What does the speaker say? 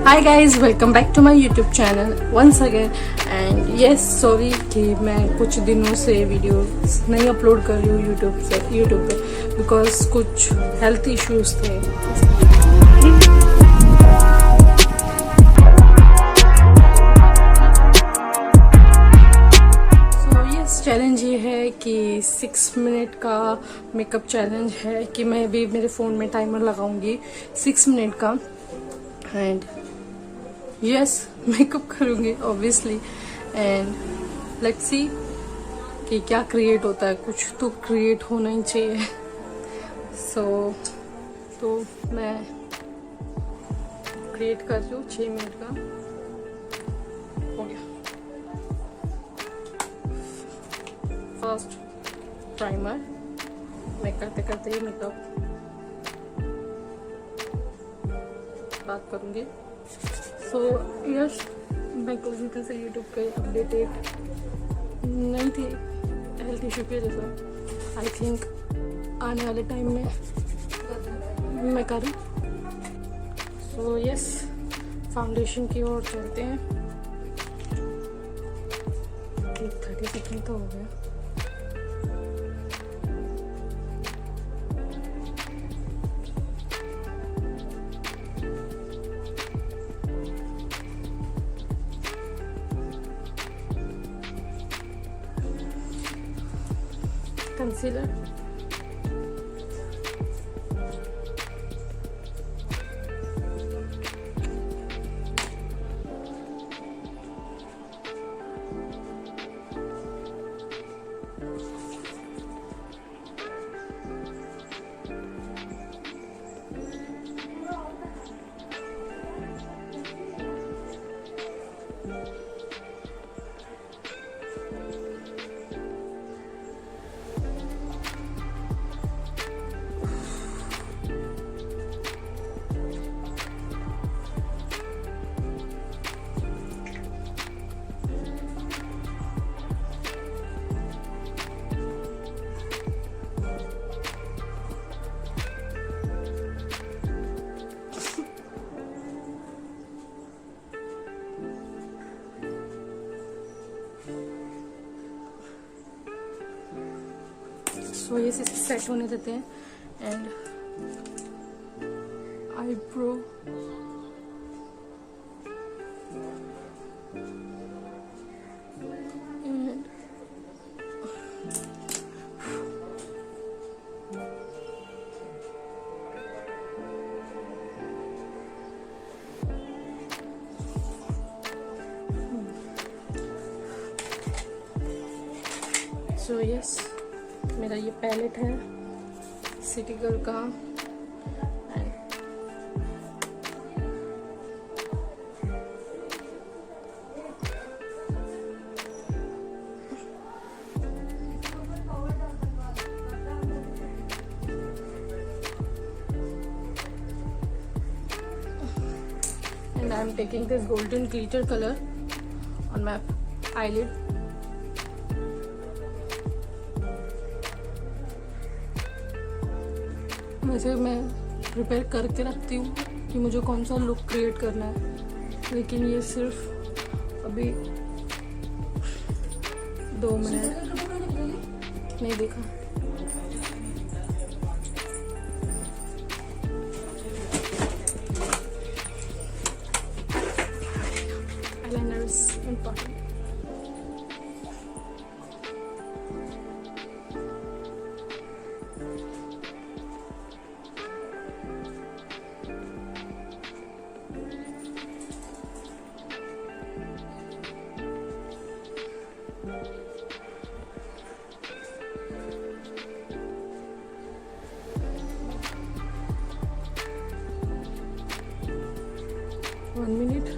Hi guys, welcome back to my YouTube channel once again. And yes, sorry कि मैं कुछ दिनों से वीडियो नहीं अपलोड कर रही हूँ यूट्यूब पे बिकॉज कुछ हेल्थ इश्यूज थे। सो यस, चैलेंज ये है कि 6 मिनट का मेकअप चैलेंज है कि मैं भी मेरे फ़ोन में टाइमर लगाऊंगी 6 मिनट का। एंड यस, मेकअप करूंगी ऑब्वियसली। एंड लेट्स सी कि क्या क्रिएट होता है। कुछ तो क्रिएट होना ही चाहिए। तो मैं क्रिएट कर रही हूँ 6 मिनट का। हो गया। फर्स्ट प्राइमर मैं करते करते ही मेकअप बात करूंगी। सो यस, मैं कुछ दिन से यूट्यूब पे अपडेटेड नहीं थी हेल्थ इशू की वजह से। आई थिंक आने वाले टाइम में मैं करूँ। सो यस, फाउंडेशन की ओर चलते हैं। 30 सेकेंड तो हो गया। कंसीलर, सो ये सेट होने देते हैं। एंड आईब्रो, सो यस, मेरा ये पैलेट है सिटी गर्ल का। And I'm taking this golden glitter color on my eyelid. वैसे मैं प्रिपेयर करके रखती हूँ कि मुझे कौन सा लुक क्रिएट करना है, लेकिन ये सिर्फ अभी 2 मिनट नहीं देखा। Eyeliner is important. One minute.